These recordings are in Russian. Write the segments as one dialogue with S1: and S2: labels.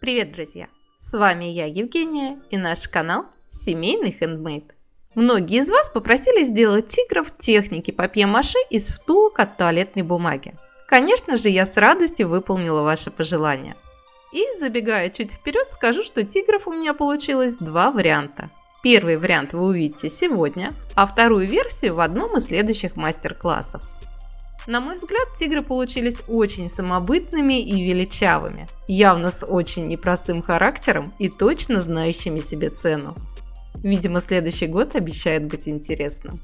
S1: Привет, друзья! С вами я, Евгения, и наш канал Семейный Handmade. Многие из вас попросили сделать тигров в технике папье-маше из втулок от туалетной бумаги. Конечно же, я с радостью выполнила ваше пожелание. И забегая чуть вперед, скажу, что тигров у меня получилось два варианта. Первый вариант вы увидите сегодня, а вторую версию в одном из следующих мастер-классов. На мой взгляд, тигры получились очень самобытными и величавыми, явно с очень непростым характером и точно знающими себе цену. Видимо, следующий год обещает быть интересным.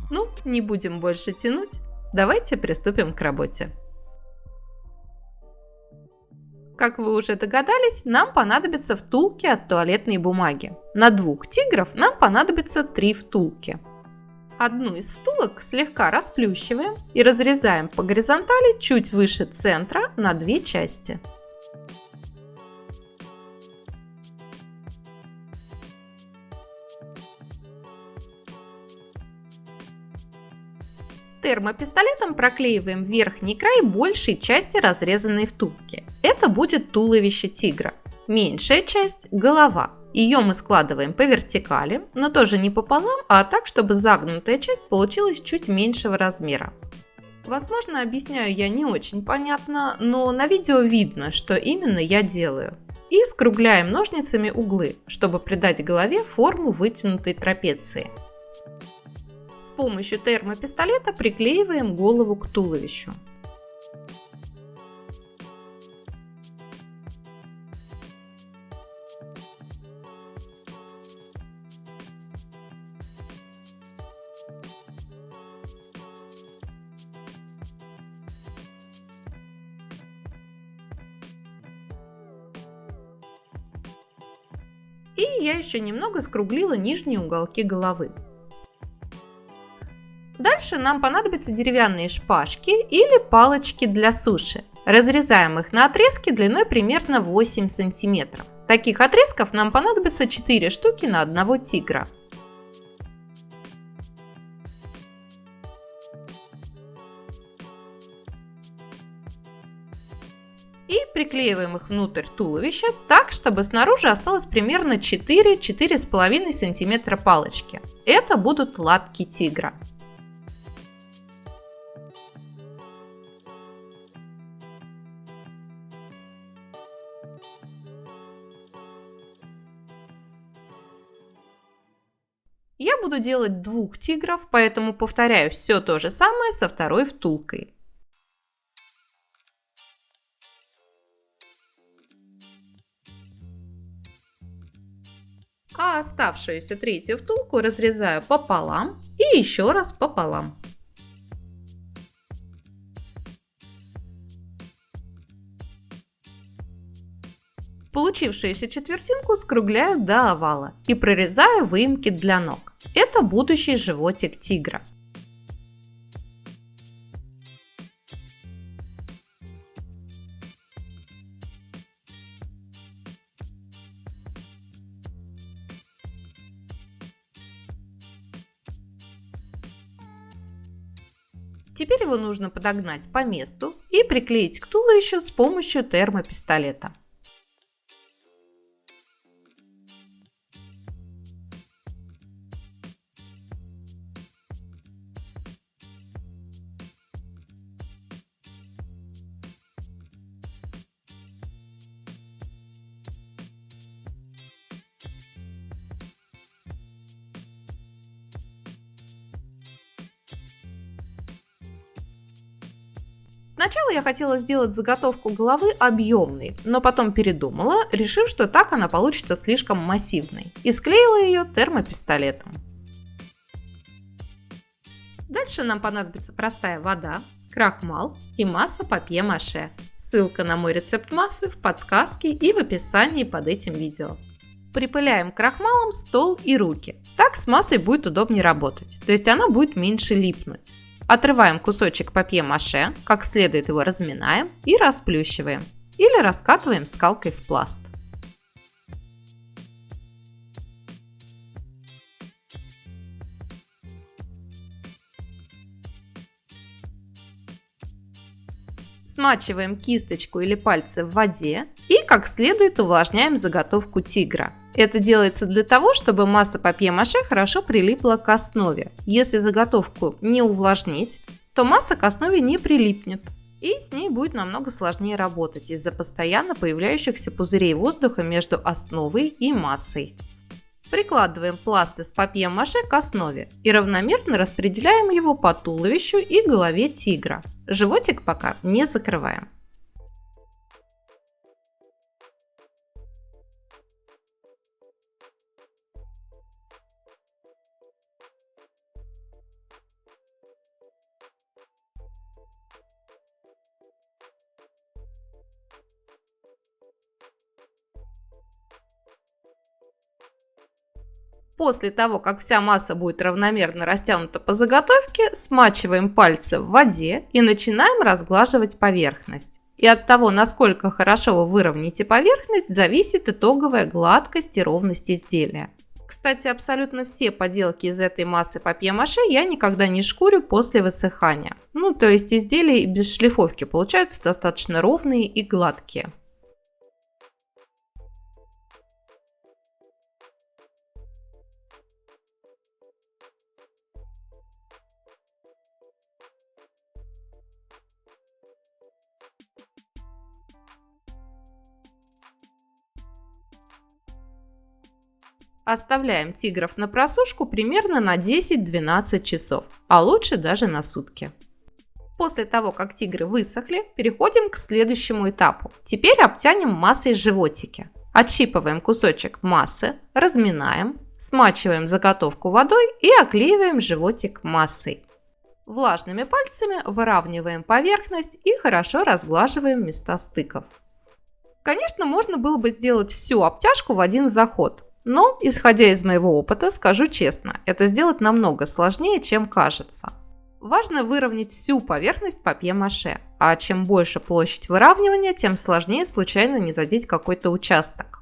S1: Ну, не будем больше тянуть, давайте приступим к работе. Как вы уже догадались, нам понадобятся втулки от туалетной бумаги. На двух тигров нам понадобится 3 втулки. Одну из втулок слегка расплющиваем и разрезаем по горизонтали чуть выше центра на 2 части. Термопистолетом проклеиваем верхний край большей части разрезанной втулки. Это будет туловище тигра. Меньшая часть – голова. Ее мы складываем по вертикали, но тоже не пополам, а так, чтобы загнутая часть получилась чуть меньшего размера. Возможно, объясняю я не очень понятно, но на видео видно, что именно я делаю. И скругляем ножницами углы, чтобы придать голове форму вытянутой трапеции. С помощью термопистолета приклеиваем голову к туловищу. И я еще немного скруглила нижние уголки головы. Дальше нам понадобятся деревянные шпажки или палочки для суши. Разрезаем их на отрезки длиной примерно 8 см. Таких отрезков нам понадобится 4 штуки на одного тигра. И приклеиваем их внутрь туловища так, чтобы снаружи осталось примерно 4-4,5 см палочки. Это будут лапки тигра. Я буду делать 2 тигров, поэтому повторяю все то же самое со второй втулкой. А оставшуюся 3-ю втулку разрезаю пополам и еще раз пополам. Получившуюся четвертинку скругляю до овала и прорезаю выемки для ног. Это будущий животик тигра. Теперь его нужно подогнать по месту и приклеить к туловищу с помощью термопистолета. Сначала я хотела сделать заготовку головы объемной, но потом передумала, решив, что так она получится слишком массивной, и склеила ее термопистолетом. Дальше нам понадобится простая вода, крахмал и масса папье-маше. Ссылка на мой рецепт массы в подсказке и в описании под этим видео. Припыляем крахмалом стол и руки. Так с массой будет удобнее работать, то есть она будет меньше липнуть. Отрываем кусочек папье-маше, как следует его разминаем и расплющиваем. Или раскатываем скалкой в пласт. Смачиваем кисточку или пальцы в воде и как следует увлажняем заготовку тигра. Это делается для того, чтобы масса папье-маше хорошо прилипла к основе. Если заготовку не увлажнить, то масса к основе не прилипнет. И с ней будет намного сложнее работать из-за постоянно появляющихся пузырей воздуха между основой и массой. Прикладываем пласт из папье-маше к основе и равномерно распределяем его по туловищу и голове тигра. Животик пока не закрываем. После того, как вся масса будет равномерно растянута по заготовке, смачиваем пальцы в воде и начинаем разглаживать поверхность. И от того, насколько хорошо вы выровняете поверхность, зависит итоговая гладкость и ровность изделия. Кстати, абсолютно все поделки из этой массы папье-маше я никогда не шкурю после высыхания. То есть изделия без шлифовки получаются достаточно ровные и гладкие. Оставляем тигров на просушку примерно на 10-12 часов, а лучше даже на сутки. После того, как тигры высохли, переходим к следующему этапу. Теперь обтянем массой животики. Отщипываем кусочек массы, разминаем, смачиваем заготовку водой и оклеиваем животик массой. Влажными пальцами выравниваем поверхность и хорошо разглаживаем места стыков. Конечно, можно было бы сделать всю обтяжку в один заход. Но, исходя из моего опыта, скажу честно, это сделать намного сложнее, чем кажется. Важно выровнять всю поверхность папье-маше, а чем больше площадь выравнивания, тем сложнее случайно не задеть какой-то участок.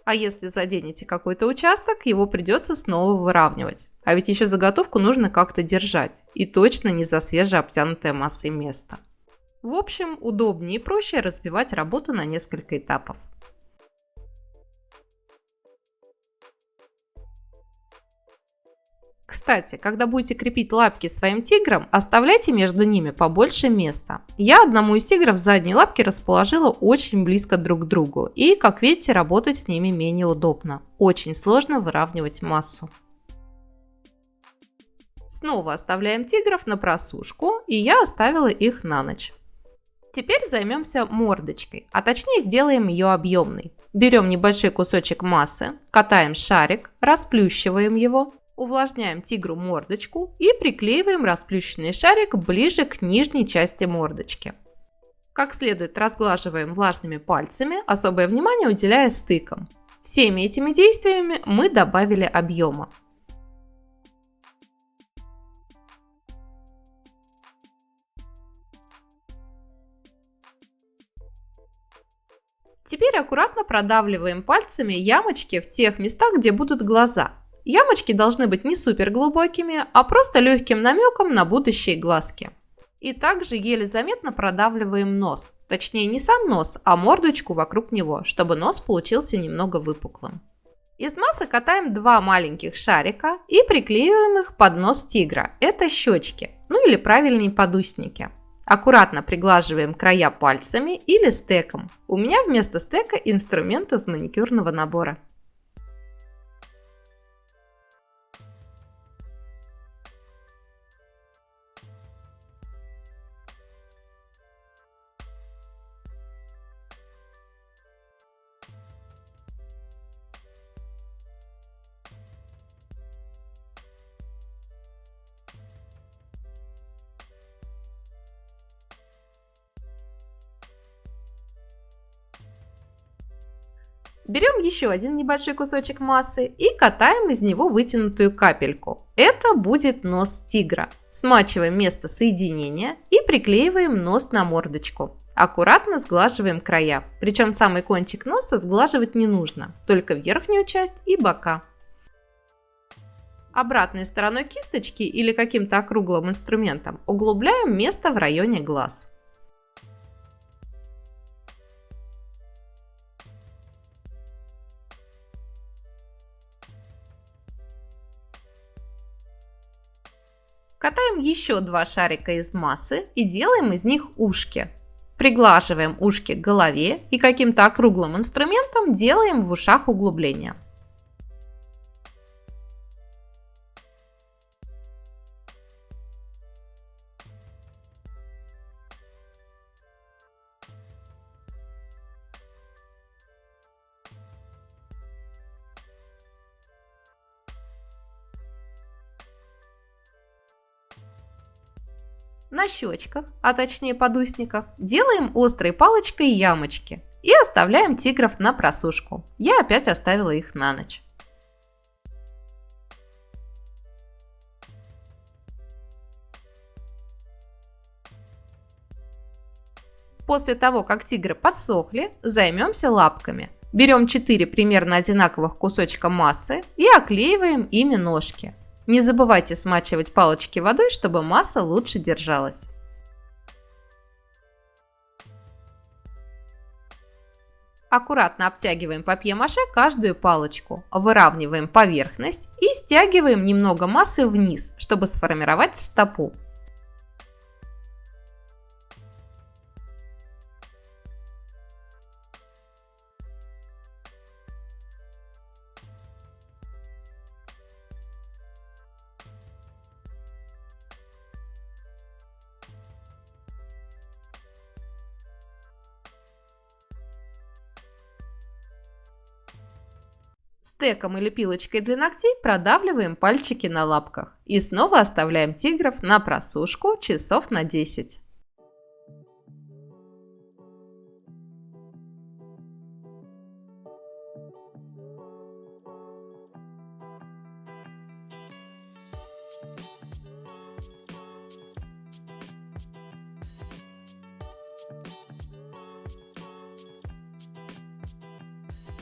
S1: А если заденете какой-то участок, его придется снова выравнивать. А ведь еще заготовку нужно как-то держать, и точно не за свежеобтянутое массой место. В общем, удобнее и проще разбивать работу на несколько этапов. Кстати, когда будете крепить лапки своим тиграм, оставляйте между ними побольше места. Я одному из тигров задние лапки расположила очень близко друг к другу, и, как видите, работать с ними менее удобно. Очень сложно выравнивать массу. Снова оставляем тигров на просушку, и я оставила их на ночь. Теперь займемся мордочкой, а точнее сделаем ее объемной. Берем небольшой кусочек массы, катаем шарик, расплющиваем его. Увлажняем тигру мордочку и приклеиваем расплющенный шарик ближе к нижней части мордочки. Как следует разглаживаем влажными пальцами, особое внимание уделяя стыкам. Всеми этими действиями мы добавили объема. Теперь аккуратно продавливаем пальцами ямочки в тех местах, где будут глаза. Ямочки должны быть не супер глубокими, а просто легким намеком на будущие глазки. И также еле заметно продавливаем нос. Точнее не сам нос, а мордочку вокруг него, чтобы нос получился немного выпуклым. Из массы катаем два маленьких шарика и приклеиваем их под нос тигра. Это щечки, или правильные подусники. Аккуратно приглаживаем края пальцами или стеком. У меня вместо стека инструмент из маникюрного набора. Берем еще один небольшой кусочек массы и катаем из него вытянутую капельку. Это будет нос тигра. Смачиваем место соединения и приклеиваем нос на мордочку. Аккуратно сглаживаем края, причем самый кончик носа сглаживать не нужно, только верхнюю часть и бока. Обратной стороной кисточки или каким-то округлым инструментом углубляем место в районе глаз. Катаем еще 2 шарика из массы и делаем из них ушки. Приглаживаем ушки к голове и каким-то округлым инструментом делаем в ушах углубления. На щечках, а точнее подусниках, делаем острой палочкой ямочки и оставляем тигров на просушку. Я опять оставила их на ночь. После того, как тигры подсохли, займемся лапками. Берем 4 примерно одинаковых кусочка массы и оклеиваем ими ножки. Не забывайте смачивать палочки водой, чтобы масса лучше держалась. Аккуратно обтягиваем папье-маше каждую палочку, выравниваем поверхность и стягиваем немного массы вниз, чтобы сформировать стопу. Стеком или пилочкой для ногтей продавливаем пальчики на лапках и снова оставляем тигров на просушку часов на 10.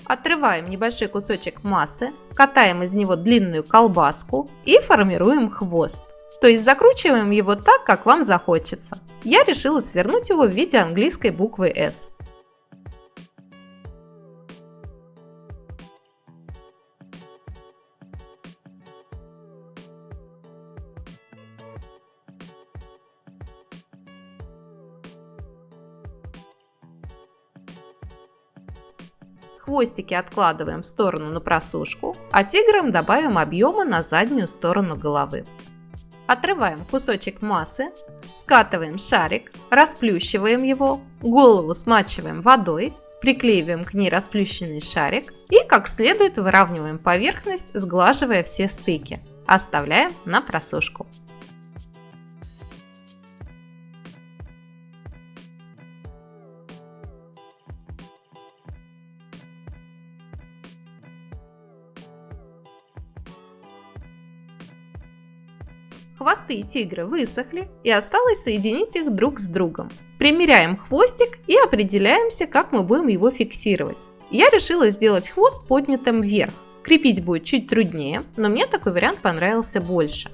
S1: Отрываем небольшой кусочек массы, катаем из него длинную колбаску и формируем хвост. То есть закручиваем его так, как вам захочется. Я решила свернуть его в виде английской буквы S. Хвостики откладываем в сторону на просушку, а тиграм добавим объема на заднюю сторону головы. Отрываем кусочек массы, скатываем шарик, расплющиваем его, голову смачиваем водой, приклеиваем к ней расплющенный шарик и как следует выравниваем поверхность, сглаживая все стыки. Оставляем на просушку. Хвосты тигра высохли и осталось соединить их друг с другом. Примеряем хвостик и определяемся, как мы будем его фиксировать. Я решила сделать хвост поднятым вверх. Крепить будет чуть труднее, но мне такой вариант понравился больше.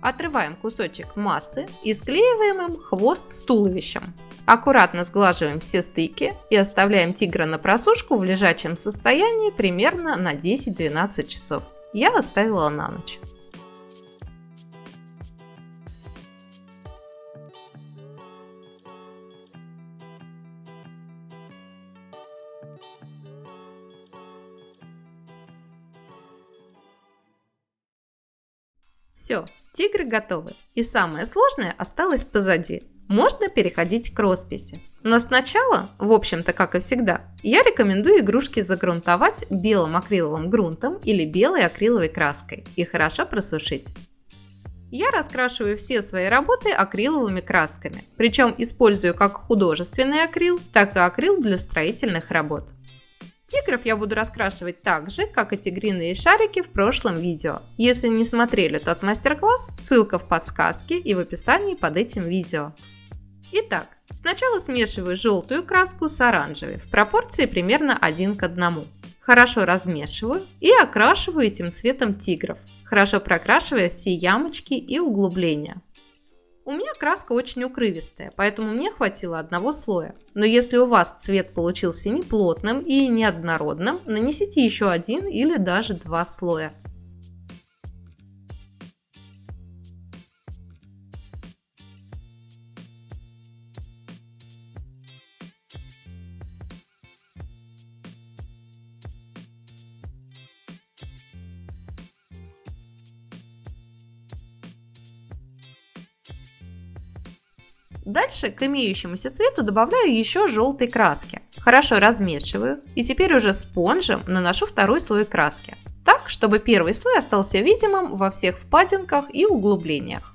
S1: Отрываем кусочек массы и склеиваем им хвост с туловищем. Аккуратно сглаживаем все стыки и оставляем тигра на просушку в лежачем состоянии примерно на 10-12 часов. Я оставила на ночь. Все, тигры готовы, и самое сложное осталось позади. Можно переходить к росписи. Но сначала, в общем-то, как и всегда, я рекомендую игрушки загрунтовать белым акриловым грунтом или белой акриловой краской и хорошо просушить. Я раскрашиваю все свои работы акриловыми красками, причем использую как художественный акрил, так и акрил для строительных работ. Тигров я буду раскрашивать так же, как и тигриные шарики в прошлом видео. Если не смотрели тот мастер-класс, ссылка в подсказке и в описании под этим видео. Итак, сначала смешиваю желтую краску с оранжевой в пропорции примерно 1 к 1. Хорошо размешиваю и окрашиваю этим цветом тигров, хорошо прокрашивая все ямочки и углубления. У меня краска очень укрывистая, поэтому мне хватило одного слоя. Но если у вас цвет получился неплотным и неоднородным, нанесите еще 1 или даже 2 слоя. Дальше к имеющемуся цвету добавляю еще желтой краски. Хорошо размешиваю и теперь уже спонжем наношу второй слой краски. Так, чтобы первый слой остался видимым во всех впадинках и углублениях.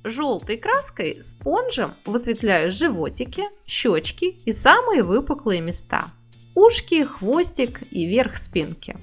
S1: Желтой краской спонжем высветляю животики, щечки и самые выпуклые места – ушки, хвостик и верх спинки.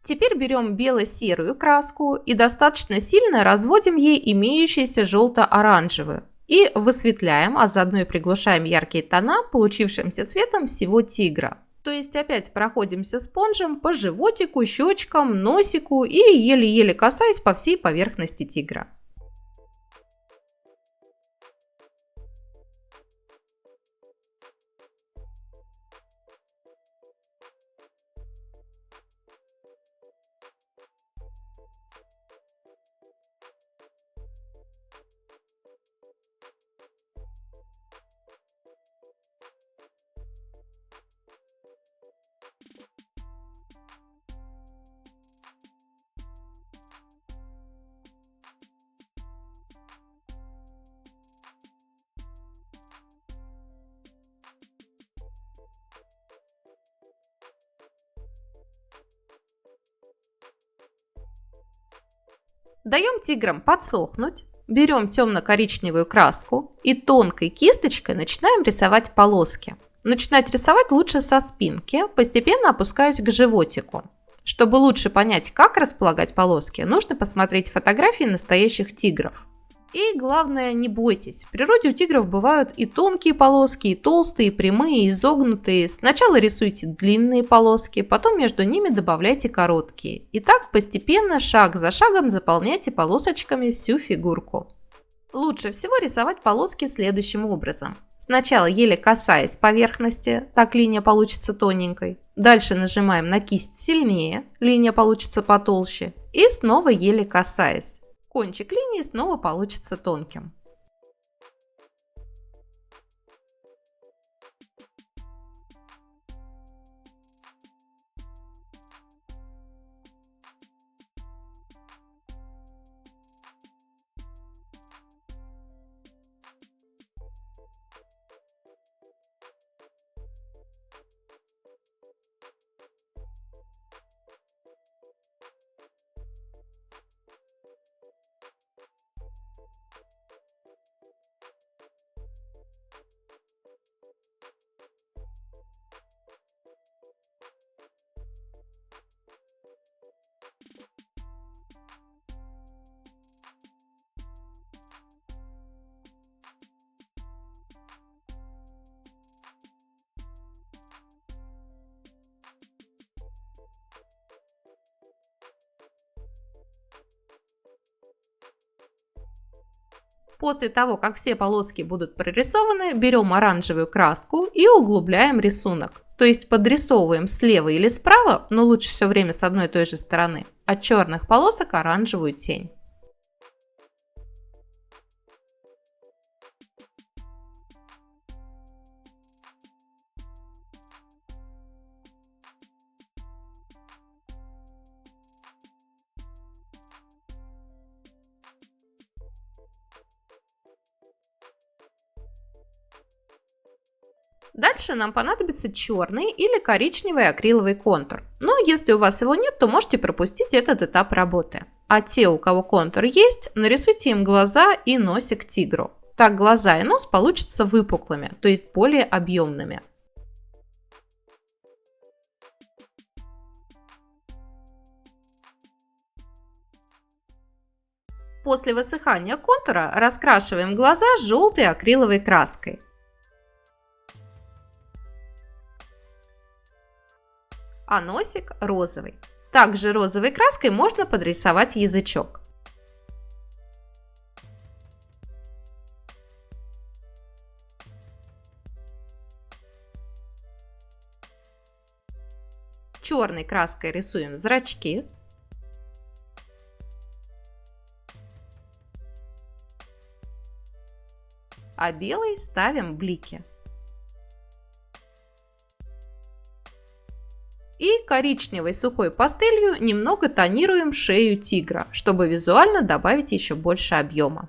S1: Теперь берем бело-серую краску и достаточно сильно разводим ей имеющуюся желто-оранжевую. И высветляем, а заодно и приглушаем яркие тона получившимся цветом всего тигра. То есть опять проходимся спонжем по животику, щечкам, носику и еле-еле касаясь по всей поверхности тигра. Даем тиграм подсохнуть, берем темно-коричневую краску и тонкой кисточкой начинаем рисовать полоски. Начинать рисовать лучше со спинки, постепенно опускаясь к животику. Чтобы лучше понять, как располагать полоски, нужно посмотреть фотографии настоящих тигров. И главное, не бойтесь, в природе у тигров бывают и тонкие полоски, и толстые, и прямые, и изогнутые. Сначала рисуйте длинные полоски, потом между ними добавляйте короткие. И так постепенно, шаг за шагом заполняйте полосочками всю фигурку. Лучше всего рисовать полоски следующим образом. Сначала еле касаясь поверхности, так линия получится тоненькой. Дальше нажимаем на кисть сильнее, линия получится потолще. И снова еле касаясь. Кончик линии снова получится тонким. После того, как все полоски будут прорисованы, берем оранжевую краску и углубляем рисунок. То есть подрисовываем слева или справа, но лучше все время с одной и той же стороны, от черных полосок оранжевую тень. Дальше нам понадобится черный или коричневый акриловый контур. Но если у вас его нет, то можете пропустить этот этап работы. А те, у кого контур есть, нарисуйте им глаза и носик тигру. Так глаза и нос получатся выпуклыми, то есть более объемными. После высыхания контура раскрашиваем глаза желтой акриловой краской. А носик розовый. Также розовой краской можно подрисовать язычок. Черной краской рисуем зрачки. А белой ставим блики. И коричневой сухой пастелью немного тонируем шею тигра, чтобы визуально добавить еще больше объема.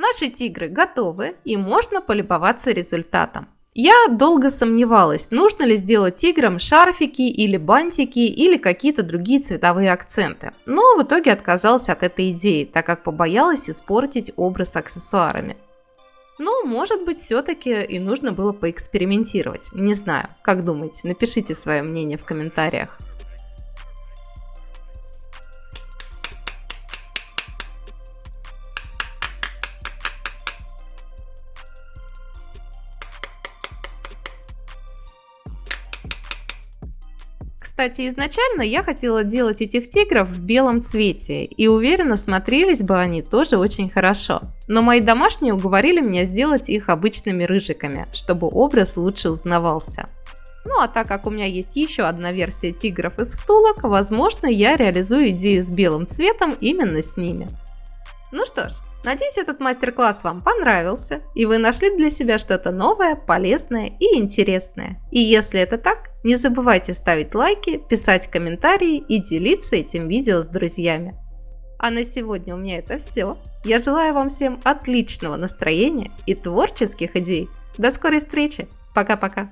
S1: Наши тигры готовы и можно полюбоваться результатом. Я долго сомневалась, нужно ли сделать тиграм шарфики или бантики или какие-то другие цветовые акценты, но в итоге отказалась от этой идеи, так как побоялась испортить образ аксессуарами. Ну, может быть, все-таки и нужно было поэкспериментировать, не знаю, как думаете, напишите свое мнение в комментариях. Кстати, изначально я хотела делать этих тигров в белом цвете, и уверена, смотрелись бы они тоже очень хорошо. Но мои домашние уговорили меня сделать их обычными рыжиками, чтобы образ лучше узнавался. Ну а так как у меня есть еще одна версия тигров из втулок, возможно, я реализую идею с белым цветом именно с ними. Ну что ж, надеюсь, этот мастер-класс вам понравился, и вы нашли для себя что-то новое, полезное и интересное. И если это так, не забывайте ставить лайки, писать комментарии и делиться этим видео с друзьями. А на сегодня у меня это все. Я желаю вам всем отличного настроения и творческих идей. До скорой встречи. Пока-пока.